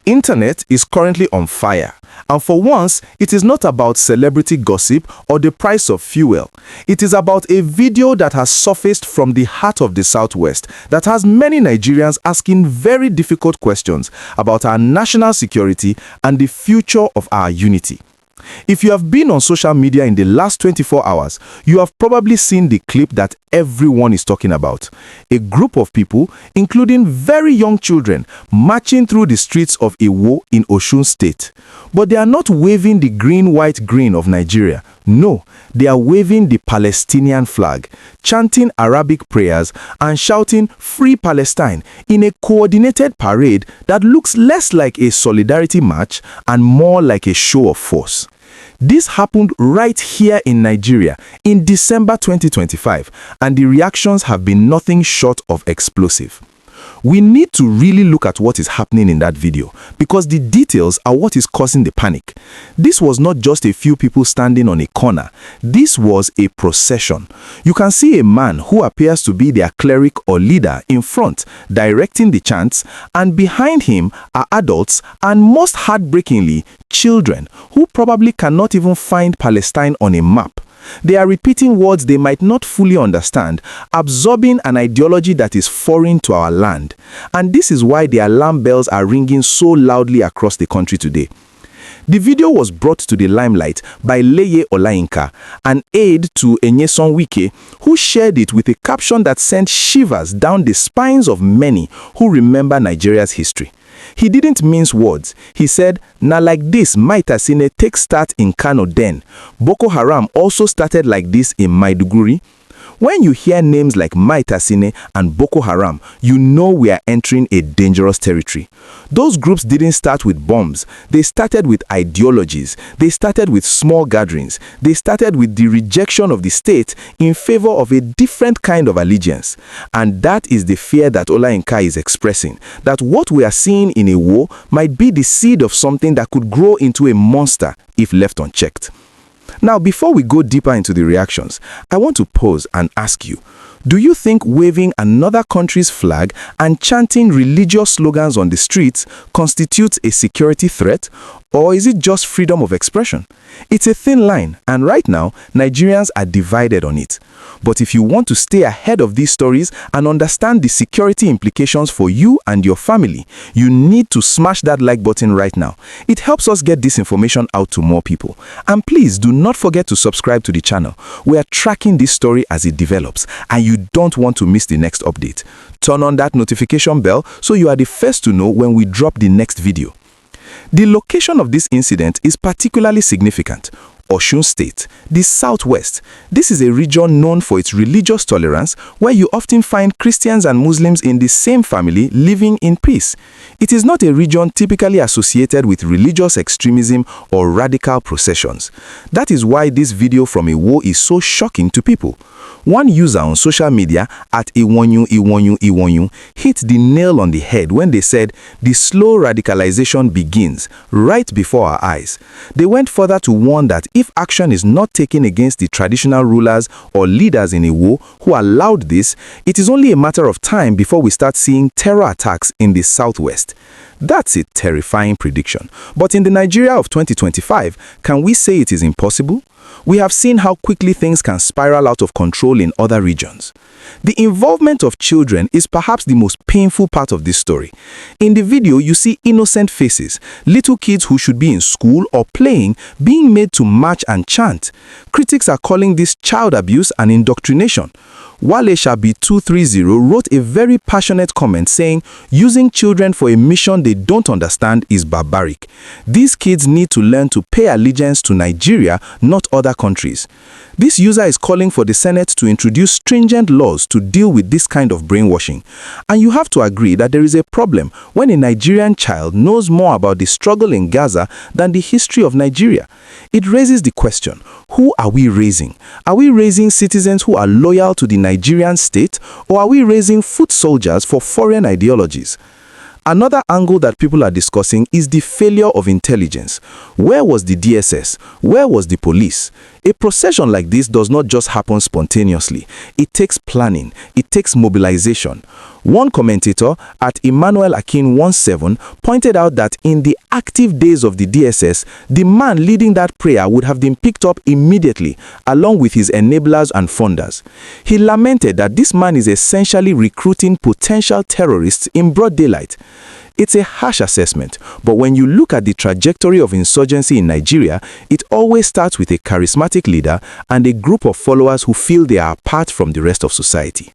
Internet is currently on fire, and for once, it is not about celebrity gossip or the price of fuel. It is about a video that has surfaced from the heart of the Southwest that has many Nigerians asking very difficult questions about our national security and the future of our unity. If you have been on social media in the last 24 hours, you have probably seen the clip that everyone is talking about. A group of people, including very young children, marching through the streets of Iwo in Osun State. But they are not waving the green, white, green of Nigeria. No, they are waving the Palestinian flag, chanting Arabic prayers and shouting "Free Palestine" in a coordinated parade that looks less like a solidarity march and more like a show of force. This happened right here in Nigeria in December 2025, and the reactions have been nothing short of explosive. We need to really look at what is happening in that video because the details are what is causing the panic. This was not just a few people standing on a corner. This was a procession. You can see a man who appears to be their cleric or leader in front, directing the chants, and behind him are adults and, most heartbreakingly, children who probably cannot even find Palestine on a map. They are repeating words they might not fully understand, absorbing an ideology that is foreign to our land. And this is why the alarm bells are ringing so loudly across the country today. The video was brought to the limelight by Leye Olayinka, an aide to Nyesom Wike, who shared it with a caption that sent shivers down the spines of many who remember Nigeria's history. He didn't mince words. He said, "Na like this Maitatsine take start in Kano then. Boko Haram also started like this in Maiduguri." When you hear names like Maitatsine and Boko Haram, you know we are entering a dangerous territory. Those groups didn't start with bombs. They started with ideologies. They started with small gatherings. They started with the rejection of the state in favor of a different kind of allegiance. And that is the fear that Olayinka is expressing, that what we are seeing in a war might be the seed of something that could grow into a monster if left unchecked. Now, before we go deeper into the reactions, I want to pause and ask you, do you think waving another country's flag and chanting religious slogans on the streets constitutes a security threat, or is it just freedom of expression? It's a thin line, and right now, Nigerians are divided on it. But if you want to stay ahead of these stories and understand the security implications for you and your family, you need to smash that like button right now. It helps us get this information out to more people. And please do not forget to subscribe to the channel. We are tracking this story as it develops, and you don't want to miss the next update. Turn on that notification bell so you are the first to know when we drop the next video. The location of this incident is particularly significant. Osun State, the Southwest. This is a region known for its religious tolerance, where you often find Christians and Muslims in the same family living in peace. It is not a region typically associated with religious extremism or radical processions. That is why this video from Iwo is so shocking to people. One user on social media at Iwonyu hit the nail on the head when they said the slow radicalization begins right before our eyes. They went further to warn that if action is not taken against the traditional rulers or leaders in Iwo who allowed this, it is only a matter of time before we start seeing terror attacks in the Southwest. That's a terrifying prediction. But in the Nigeria of 2025, can we say it is impossible? We have seen how quickly things can spiral out of control in other regions. The involvement of children is perhaps the most painful part of this story. In the video, you see innocent faces, little kids who should be in school or playing, being made to march and chant. Critics are calling this child abuse and indoctrination. Wale Shabi 230 wrote a very passionate comment saying, "Using children for a mission they don't understand is barbaric. These kids need to learn to pay allegiance to Nigeria, not other countries." This user is calling for the Senate to introduce stringent laws to deal with this kind of brainwashing. And you have to agree that there is a problem when a Nigerian child knows more about the struggle in Gaza than the history of Nigeria. It raises the question, who are we raising? Are we raising citizens who are loyal to the Nigerian state, or are we raising foot soldiers for foreign ideologies? Another angle that people are discussing is the failure of intelligence. Where was the DSS? Where was the police? A procession like this does not just happen spontaneously. It takes planning. It takes mobilization. One commentator at Emmanuel Akin17 pointed out that in the active days of the DSS, the man leading that prayer would have been picked up immediately, along with his enablers and funders. He lamented that this man is essentially recruiting potential terrorists in broad daylight. It's a harsh assessment, but when you look at the trajectory of insurgency in Nigeria, it always starts with a charismatic leader and a group of followers who feel they are apart from the rest of society.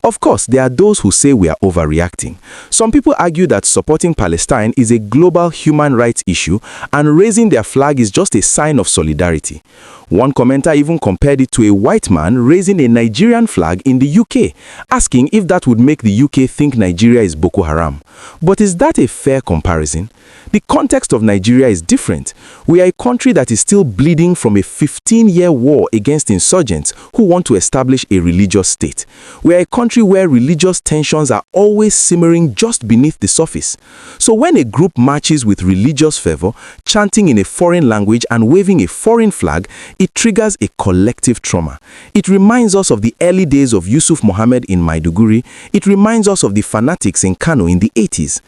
Of course, there are those who say we are overreacting. Some people argue that supporting Palestine is a global human rights issue and raising their flag is just a sign of solidarity. One commenter even compared it to a white man raising a Nigerian flag in the UK, asking if that would make the UK think Nigeria is Boko Haram. But is that a fair comparison? The context of Nigeria is different. We are a country that is still bleeding from a 15-year war against insurgents who want to establish a religious state. We are a country where religious tensions are always simmering just beneath the surface. So when a group marches with religious fervor, chanting in a foreign language and waving a foreign flag, it triggers a collective trauma. It reminds us of the early days of Yusuf Mohammed in Maiduguri. It reminds us of the fanatics in Kano in the 80s.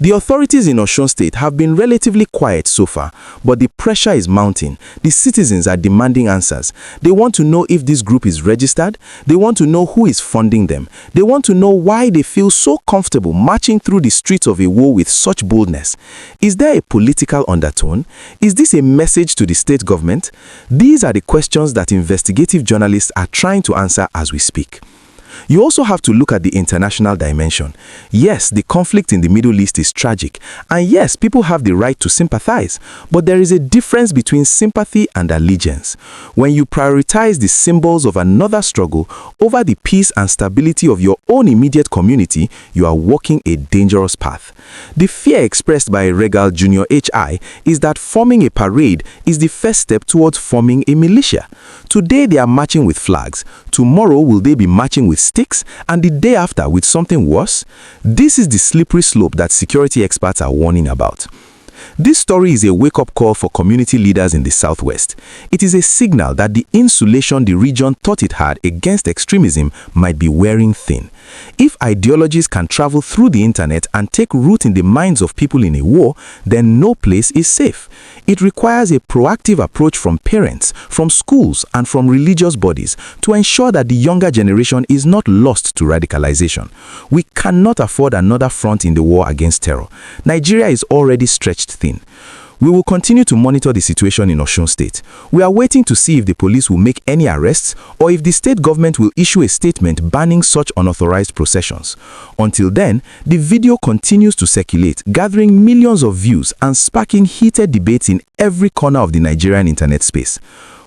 The authorities in Osun State have been relatively quiet so far, but the pressure is mounting. The citizens are demanding answers. They want to know if this group is registered. They want to know who is funding them. They want to know why they feel so comfortable marching through the streets of Iwo with such boldness. Is there a political undertone? Is this a message to the state government? These are the questions that investigative journalists are trying to answer as we speak. You also have to look at the international dimension. Yes, the conflict in the Middle East is tragic, and yes, people have the right to sympathize, but there is a difference between sympathy and allegiance. When you prioritize the symbols of another struggle over the peace and stability of your own immediate community, you are walking a dangerous path. The fear expressed by Regal Jr. HI is that forming a parade is the first step towards forming a militia. Today they are marching with flags. Tomorrow will they be marching with sticks, and the day after with something worse? This is the slippery slope that security experts are warning about. This story is a wake-up call for community leaders in the Southwest. It is a signal that the insulation the region thought it had against extremism might be wearing thin. If ideologies can travel through the internet and take root in the minds of people in a war, then no place is safe. It requires a proactive approach from parents, from schools, and from religious bodies to ensure that the younger generation is not lost to radicalization. We cannot afford another front in the war against terror. Nigeria is already stretched thin. We will continue to monitor the situation in Osun State. We are waiting to see if the police will make any arrests or if the state government will issue a statement banning such unauthorized processions. Until then, the video continues to circulate, gathering millions of views and sparking heated debates in every corner of the Nigerian internet space.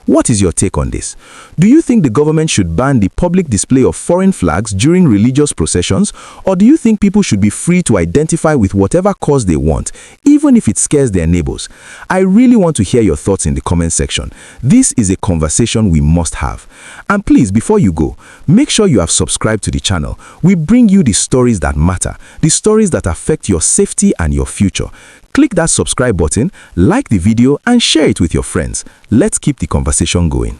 What is your take on this? Do you think the government should ban the public display of foreign flags during religious processions, or do you think people should be free to identify with whatever cause they want, even if it scares their neighbors? I really want to hear your thoughts in the comment section. This is a conversation we must have. And please, before you go, make sure you have subscribed to the channel. We bring you the stories that matter, the stories that affect your safety and your future. Click that subscribe button, like the video, and share it with your friends. Let's keep the conversation going.